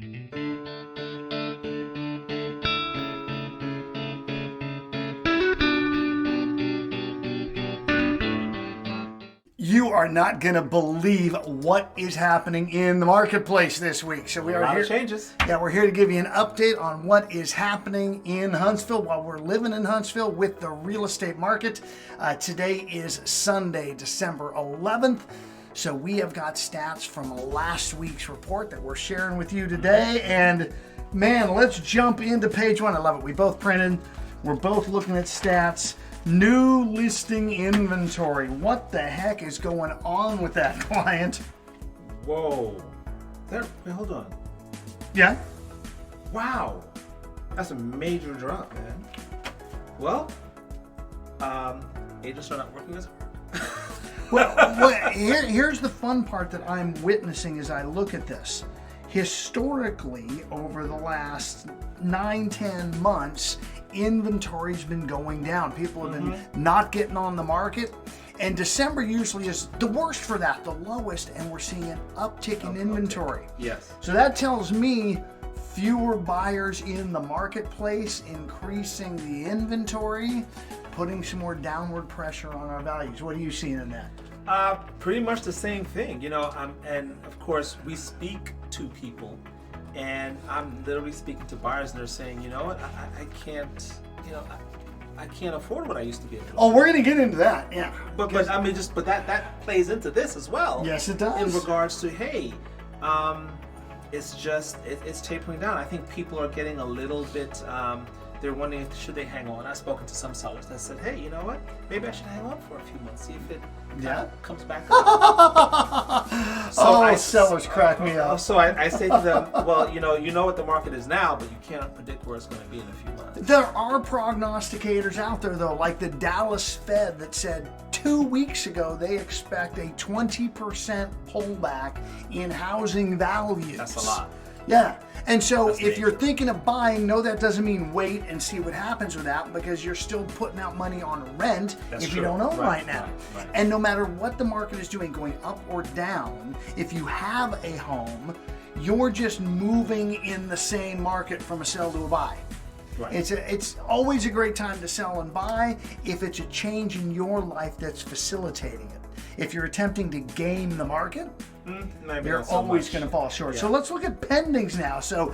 You are not going to believe what is happening in the marketplace this week. So we are here. Changes. Yeah, we're here to give you an update on what is happening in Huntsville while we're living in Huntsville with the real estate market. Today is Sunday, December 11th. So we have got stats from last week's report that we're sharing with you today. And man, let's jump into page one. I love it. We both printed. We're both looking at stats. New listing inventory. What the heck is going on with that, Clyent? Whoa. Wait, hold on. Yeah? Wow. That's a major drop, man. Well, agents are not working as hard. well, here's the fun part that I'm witnessing as I look at this. Historically, over the last 9-10 months, inventory's been going down. People have been not getting on the market, and December usually is the worst for that, the lowest, and we're seeing an uptick in inventory. Yes. So that tells me fewer buyers in the marketplace, increasing the inventory, putting some more downward pressure on our values. What are you seeing in that? Pretty much the same thing, and of course we speak to people, and I'm literally speaking to buyers, and they're saying, you know what, I can't, I can't afford what I used to be able to. Oh, we're gonna get into that, yeah. But that plays into this as well. Yes, it does. In regards to, hey, it's tapering down. I think people are getting a little bit. They're wondering, should they hang on? I've spoken to some sellers that said, hey, you know what? Maybe I should hang on for a few months, see if it comes back up. Sellers crack me up. So I say to them, well, you know what the market is now, but you can't predict where it's going to be in a few months. There are prognosticators out there, though, like the Dallas Fed that said 2 weeks ago they expect a 20% pullback in housing values. That's a lot. Yeah. And so if you're thinking of buying, no, that doesn't mean wait and see what happens with that, because you're still putting out money on rent if you don't own right now. Right. And no matter what the market is doing, going up or down, if you have a home, you're just moving in the same market from a sell to a buy. Right. It's always a great time to sell and buy if it's a change in your life that's facilitating it. If you're attempting to game the market, you're always going to fall short. Yeah. So let's look at pendings now. So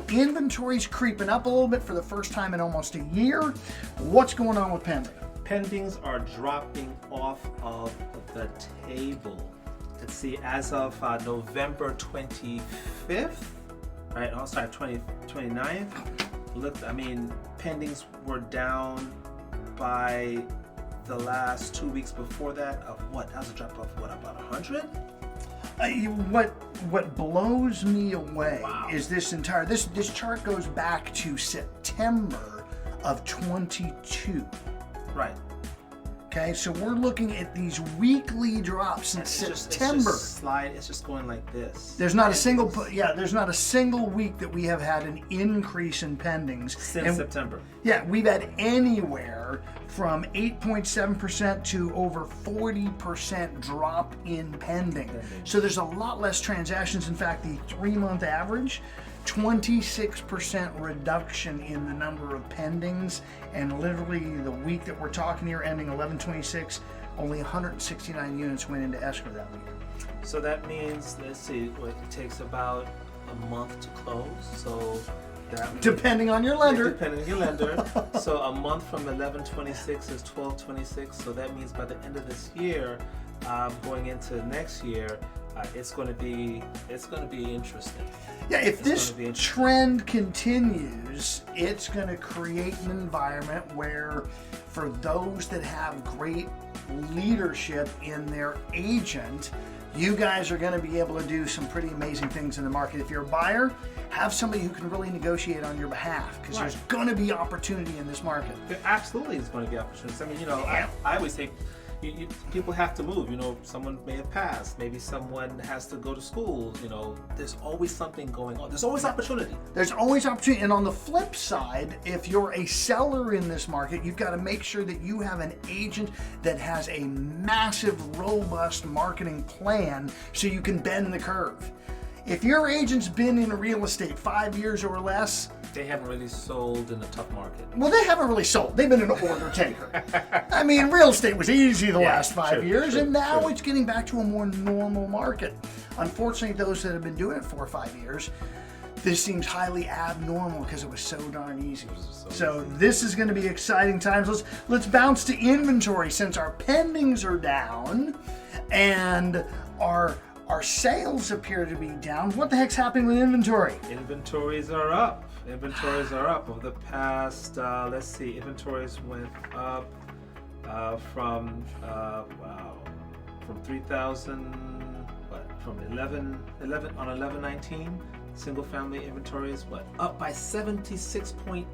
inventory's creeping up a little bit for the first time in almost a year. What's going on with pending? Pendings are dropping off of the table. Let's see, as of November 25th, right? Oh, sorry, 29th. Look, pendings were down by the last 2 weeks before that of what? That was a drop of what, about 100? What blows me away is this chart goes back to September of 22. Right. Okay, so we're looking at these weekly drops since September. It's just going like this. There's not a single week that we have had an increase in pendings since September. Yeah, we've had anywhere from 8.7% to over 40% drop in pending. So there's a lot less transactions. In fact, the 3-month average, 26% reduction in the number of pendings, and literally the week that we're talking here ending 11/26, only 169 units went into escrow that week. So that means, let's see, it takes about a month to close. So depending on your lender. Depending on your lender. So a month from 11/26 is 12/26. So that means by the end of this year, going into next year, it's going to be interesting. Yeah, if this trend continues, it's going to create an environment where, for those that have great leadership in their agent, you guys are going to be able to do some pretty amazing things in the market. If you're a buyer, have somebody who can really negotiate on your behalf, because there's going to be opportunity in this market. There absolutely is going to be opportunities. I always think people have to move. Someone may have passed. Maybe someone has to go to school. There's always something going on. There's always opportunity. There's always opportunity. And on the flip side, if you're a seller in this market, you've got to make sure that you have an agent that has a massive, robust marketing plan so you can bend the curve. If your agent's been in real estate 5 years or less, they haven't really sold in a tough market. Well, they haven't really sold. They've been an order taker. I mean, real estate was easy the last 5 years, and now it's getting back to a more normal market. Unfortunately, those that have been doing it 4 or 5 years, this seems highly abnormal because it was so darn easy. So this is going to be exciting times. Let's bounce to inventory since our pendings are down and our sales appear to be down. What the heck's happening with inventory? Inventories are up. Inventories are up over the past. Let's see. Inventories went up from 3,000. From 11/19. Single family inventories up by 76.8%.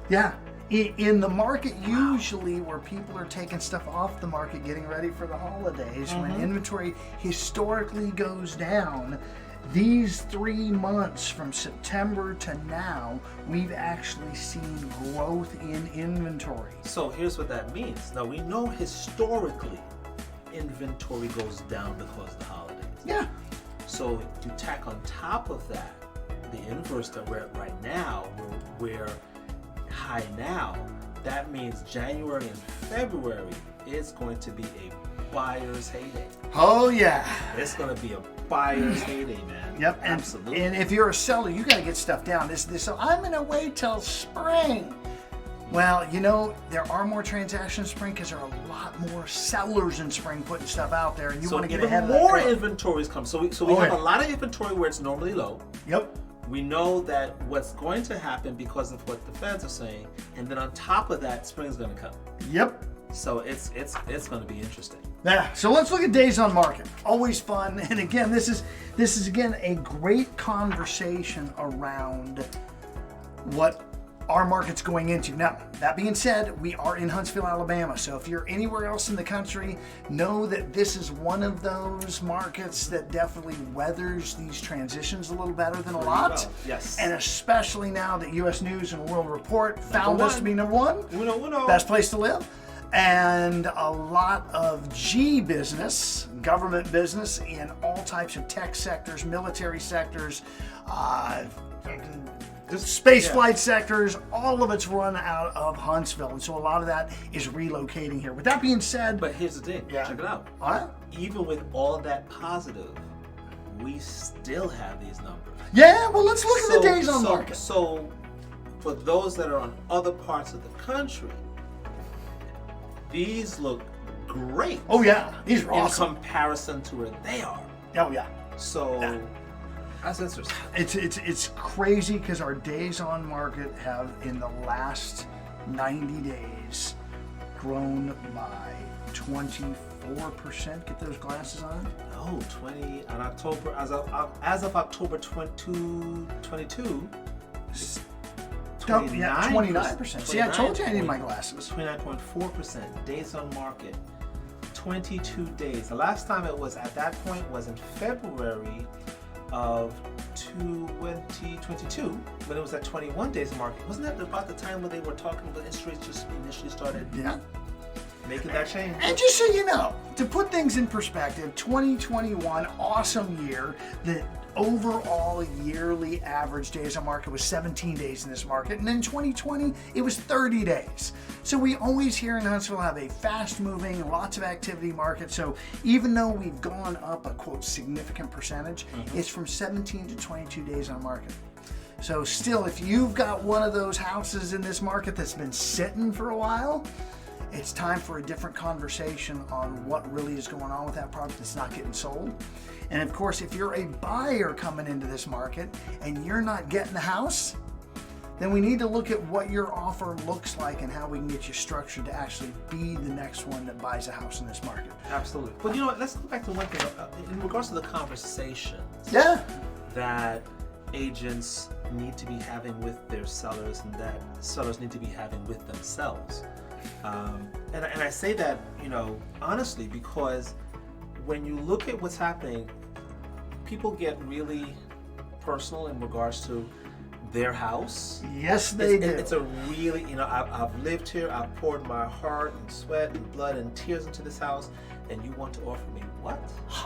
Yeah. In the market, usually where people are taking stuff off the market, getting ready for the holidays, when inventory historically goes down, these 3 months from September to now, we've actually seen growth in inventory. So here's what that means. Now we know historically inventory goes down because of the holidays. Yeah. So you tack on top of that the inverse that we're at right now, we're high now. That means January and February is going to be a buyer's heyday. Oh yeah. It's going to be a buyer's heyday, man. Yep, absolutely. And if you're a seller, you got to get stuff down. So I'm going to wait till spring. Well, there are more transactions in spring because there are a lot more sellers in spring putting stuff out there, and you want to get ahead of that. More inventories come. So we have a lot of inventory where it's normally low. Yep. We know that what's going to happen because of what the feds are saying, and then on top of that, spring is going to come. Yep. So it's going to be interesting. Yeah. So let's look at days on market. Always fun, and again, this is again a great conversation around what our market's going into. Now, that being said, we are in Huntsville, Alabama. So if you're anywhere else in the country, know that this is one of those markets that definitely weathers these transitions a little better than a lot. Well, yes. And especially now that U.S. News and World Report found us to be number one. Uno. Best place to live. And a lot of G business, government business in all types of tech sectors, military sectors, space flight sectors, all of it's run out of Huntsville, and so a lot of that is relocating here. With that being said, but here's the thing, check it out. Even with all of that positive, we still have these numbers. Yeah, well, let's look at the days on market. So, for those that are on other parts of the country, these look great. Oh yeah, these are awesome in comparison to where they are. Oh yeah. So. Yeah. That's interesting. It's crazy because our days on market have in the last 90 days grown by 24%. Get those glasses on? No, 20 on October as of October 22. 29%. See, I told you I need my glasses. 29.4% days on market. 22 days. The last time it was at that point was in February of 2022, when it was at 21 days of market. Wasn't that about the time when they were talking about interest rates just initially started making that change? And just so you know, to put things in perspective, 2021, awesome year. The overall yearly average days on market was 17 days in this market, and then 2020 it was 30 days. So we always here in Huntsville have a fast moving, lots of activity market. So even though we've gone up a quote significant percentage, it's from 17 to 22 days on market. So still, if you've got one of those houses in this market that's been sitting for a while, it's time for a different conversation on what really is going on with that product that's not getting sold. And of course, if you're a buyer coming into this market and you're not getting the house, then we need to look at what your offer looks like and how we can get you structured to actually be the next one that buys a house in this market. Absolutely. But you know what, let's go back to one thing. In regards to the conversations that agents need to be having with their sellers and that sellers need to be having with themselves. And I say that, honestly, because when you look at what's happening, people get really personal in regards to their house. Yes, they do. It's a really, I've lived here, I've poured my heart and sweat and blood and tears into this house, And you want to offer me what?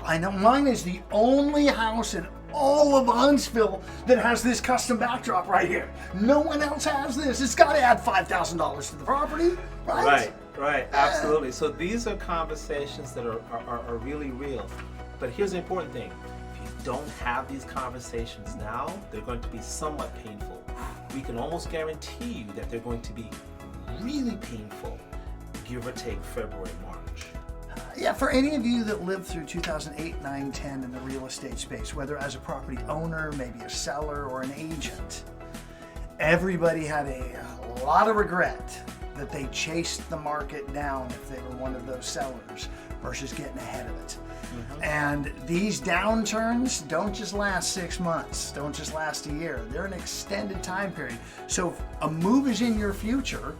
I know mine is the only house in all of Huntsville that has this custom backdrop right here. No one else has this. It's got to add $5,000 to the property, right? Right, absolutely. So these are conversations that are really real. But here's the important thing. If you don't have these conversations now, they're going to be somewhat painful. We can almost guarantee you that they're going to be really painful, give or take February, March. Yeah, for any of you that lived through 2008, 9, 10 in the real estate space, whether as a property owner, maybe a seller, or an agent, everybody had a lot of regret that they chased the market down if they were one of those sellers versus getting ahead of it. Mm-hmm. And these downturns don't just last 6 months, don't just last a year. They're an extended time period. So if a move is in your future,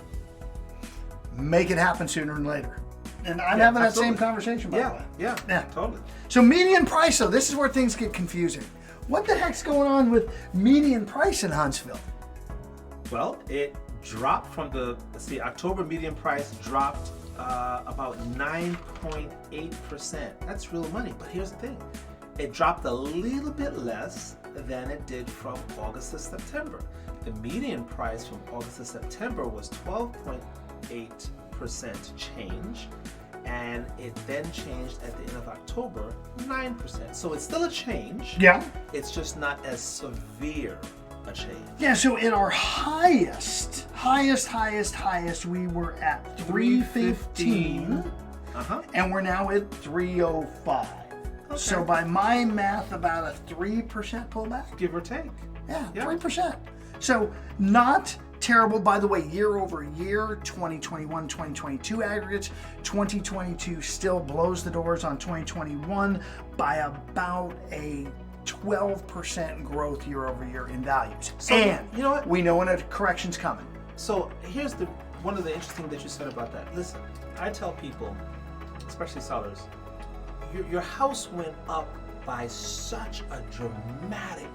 make it happen sooner than later. And I'm having that same conversation, by the way. Yeah, totally. So median price, though, this is where things get confusing. What the heck's going on with median price in Huntsville? Well, it dropped from October median price dropped about 9.8%. That's real money. But here's the thing. It dropped a little bit less than it did from August to September. The median price from August to September was 12.8% change, and it then changed at the end of October 9%. So it's still a change. Yeah. It's just not as severe a change. Yeah, so in our highest, we were at 315. And we're now at 305. Okay. So by my math, about a 3% pullback. Give or take. Yeah, 3%. So not terrible. By the way, year over year, 2021, 2022 aggregates, 2022 still blows the doors on 2021 by about a 12% growth year over year in values. So, and you know what? We know when a correction's coming. So here's one of the interesting that you said about that. Listen, I tell people, especially sellers, your house went up by such a dramatic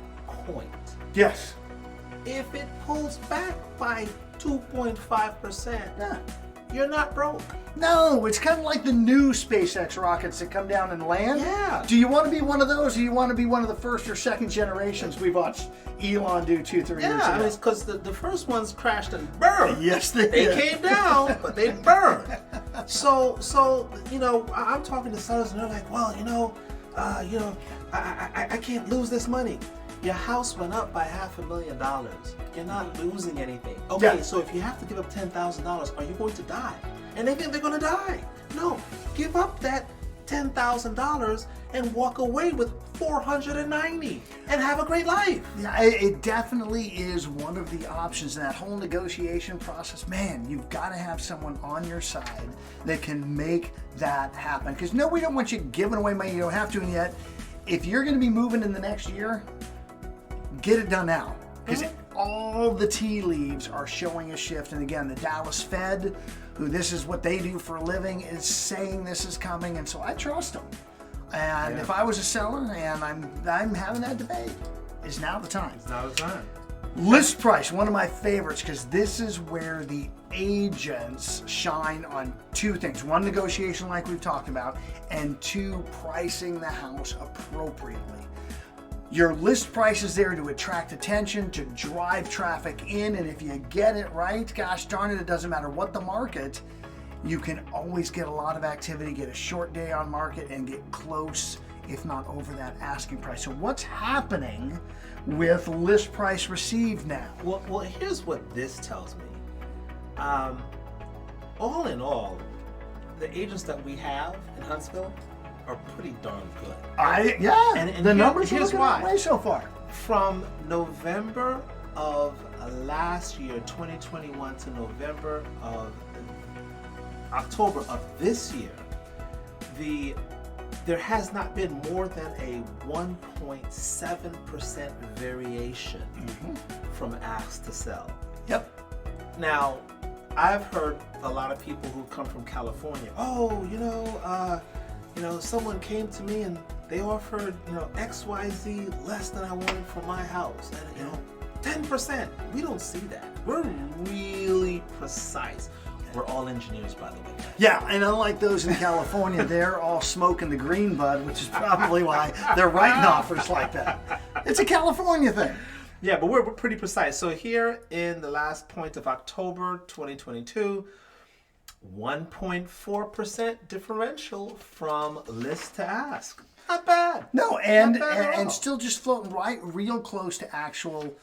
point. Yes. If it pulls back by 2.5%, you're not broke. No, it's kind of like the new SpaceX rockets that come down and land. Yeah. Do you want to be one of those, or do you want to be one of the first or second generations we watched Elon do 2-3 years ago? Yeah, I mean, it's because the first ones crashed and burned. Yes, they did. They came down, but they burned. So I'm talking to sellers, and they're like, well, I can't lose this money. Your house went up by $500,000. You're not losing anything. Okay, so if you have to give up $10,000, are you going to die? And they think they're going to die. No, give up that $10,000 and walk away with $490 and have a great life. Yeah, it definitely is one of the options in that whole negotiation process. Man, you've got to have someone on your side that can make that happen. Because no, we don't want you giving away money you don't have to, and yet, if you're going to be moving in the next year, get it done now, because all the tea leaves are showing a shift. And again, the Dallas Fed, who this is what they do for a living, is saying this is coming, and so I trust them. And if I was a seller and I'm having that debate, is now the time. It's now the time. List price, one of my favorites, because this is where the agents shine on two things. One, negotiation like we've talked about, and two, pricing the house appropriately. Your list price is there to attract attention, to drive traffic in, and if you get it right, gosh darn it doesn't matter what the market, you can always get a lot of activity, get a short day on market, and get close, if not over that asking price. So what's happening with list price received now? Well, here's what this tells me. All in all, the agents that we have in Huntsville are pretty darn good. And the numbers are looking that way so far. From November of last year, 2021, to October of this year, there has not been more than a 1.7% variation from ask to sell. Yep. Now, I've heard a lot of people who come from California. Someone came to me and they offered, XYZ less than I wanted for my house. And, 10%. We don't see that. We're really precise. We're all engineers, by the way. Yeah, and unlike those in California, they're all smoking the green bud, which is probably why they're writing offers like that. It's a California thing. Yeah, but we're pretty precise. So here in the last point of October 2022, 1.4% differential from list to ask. Not bad. No, and still just floating real close to actual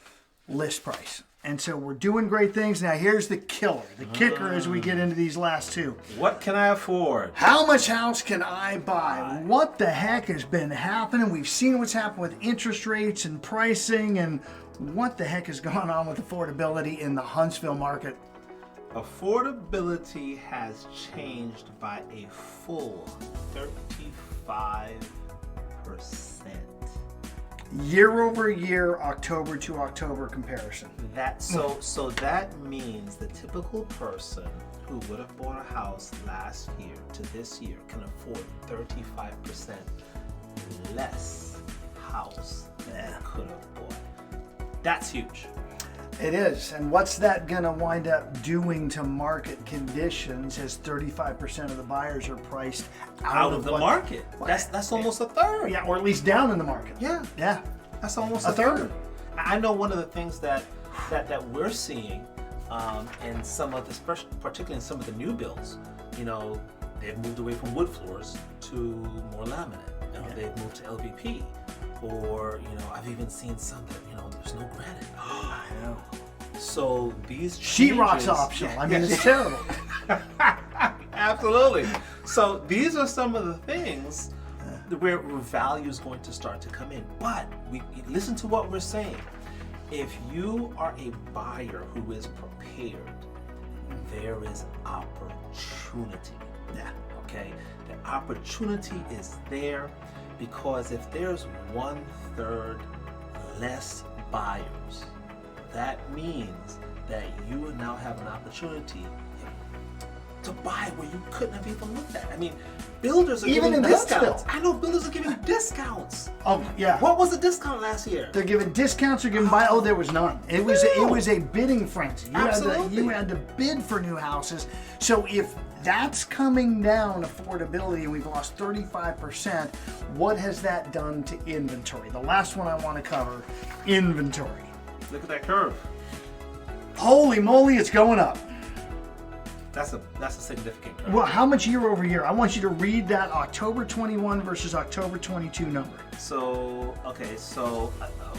list price. And so we're doing great things. Now here's the killer, the kicker as we get into these last two. What can I afford? How much house can I buy? What the heck has been happening? We've seen what's happened with interest rates and pricing, and what the heck has gone on with affordability in the Huntsville market? Affordability has changed by a full 35%. Year over year, October to October comparison. So that means the typical person who would have bought a house last year to this year can afford 35% less house than they could have bought. That's huge. It is. And what's that going to wind up doing to market conditions as 35% of the buyers are priced out of the market? That's almost a third. Yeah, or at least down in the market. Yeah. Yeah. That's almost a third. I know one of the things that we're seeing in some of the, particularly in some of the new builds, they've moved away from wood floors to more laminate. They've moved to LVP. Or, I've even seen some that, there's no granite. I know. So these sheetrock's optional. It's terrible. Absolutely. So these are some of the things where value is going to start to come in. But we listen to what we're saying. If you are a buyer who is prepared, there is opportunity. Yeah. Okay? The opportunity is there. Because if there's 1/3 less buyers, that means that you now have an opportunity to buy where you couldn't have even looked at. Builders are even giving discounts. Huntsville. I know builders are giving discounts. Oh yeah. What was the discount last year? They're giving discounts or giving buy. Oh, there was none. It was a bidding frenzy. You had to bid for new houses. So if that's coming down affordability, and we've lost 35%. What has that done to inventory? The last one I want to cover, inventory. Look at that curve. Holy moly, it's going up. That's a significant curve. Well, how much year over year? I want you to read that October 21 versus October 22 number. So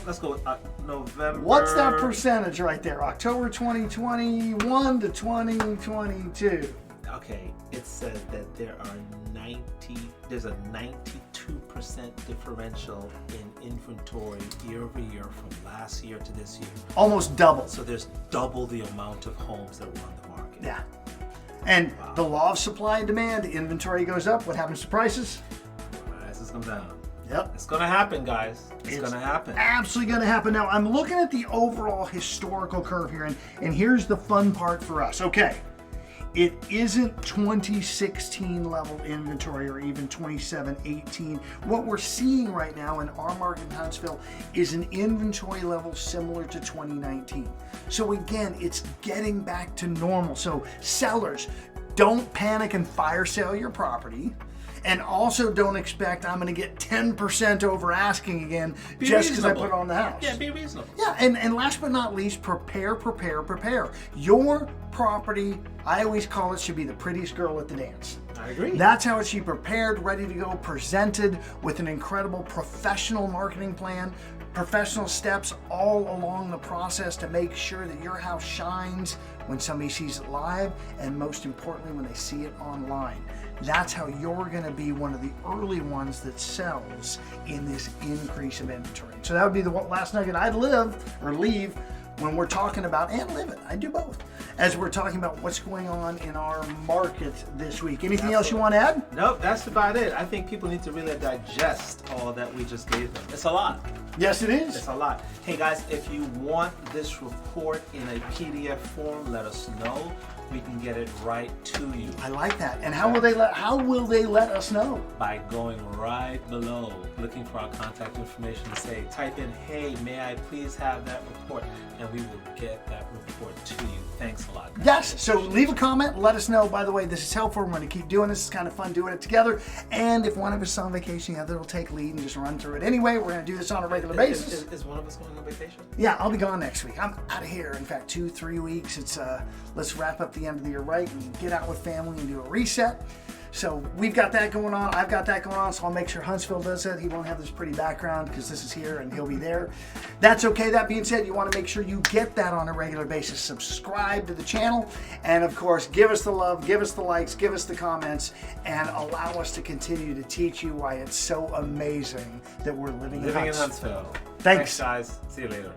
let's go with November. What's that percentage right there? October 2021 to 2022. Okay, it says that there's a 92% differential in inventory year over year from last year to this year. Almost double. So there's double the amount of homes that were on the market. Yeah. And the law of supply and demand, inventory goes up. What happens to prices? Prices come down. Yep. It's going to happen, guys. It's going to happen. Absolutely going to happen. Now, I'm looking at the overall historical curve here, and here's the fun part for us. Okay. It isn't 2016 level inventory or even 27-18. What we're seeing right now in our market in Huntsville is an inventory level similar to 2019. So again, it's getting back to normal. So sellers, don't panic and fire sale your property. And also don't expect I'm going to get 10% over asking again just because I put it on the house. Yeah, be reasonable. Yeah, and last but not least, prepare. Your property, I always call it, should be the prettiest girl at the dance. I agree. That's how it should be prepared, ready to go, presented with an incredible professional marketing plan, professional steps all along the process to make sure that your house shines when somebody sees it live, and most importantly, when they see it online. That's how you're going to be one of the early ones that sells in this increase of inventory. So that would be the last nugget I'd leave when we're talking about, and live it. I do both. As we're talking about what's going on in our market this week. Anything else you want to add? Nope, that's about it. I think people need to really digest all that we just gave them. It's a lot. Yes, it is. It's a lot. Hey guys, if you want this report in a PDF form, let us know. We can get it right to you. I like that. And how will they let us know? By going right below, looking for our contact information, and say, type in, hey, may I please have that report? And we will get that report to you. Thanks a lot, guys. Yes, so leave a comment, let us know. By the way, this is helpful. We're going to keep doing this. It's kind of fun doing it together. And if one of us is on vacation, the other will take lead and just run through it anyway. We're going to do this on a regular basis. Is one of us going on vacation? Yeah, I'll be gone next week. I'm out of here. In fact, 2-3 weeks. It's let's wrap up the end of the year right and get out with family and do a reset. So we've got that going on. I've got that going on. So I'll make sure Huntsville does it. He won't have this pretty background because this is here and he'll be there. That's okay. That being said, you want to make sure you get that on a regular basis. Subscribe to the channel. And of course, give us the love, give us the likes, give us the comments, and allow us to continue to teach you why it's so amazing that we're living in Huntsville. Thanks, guys. See you later.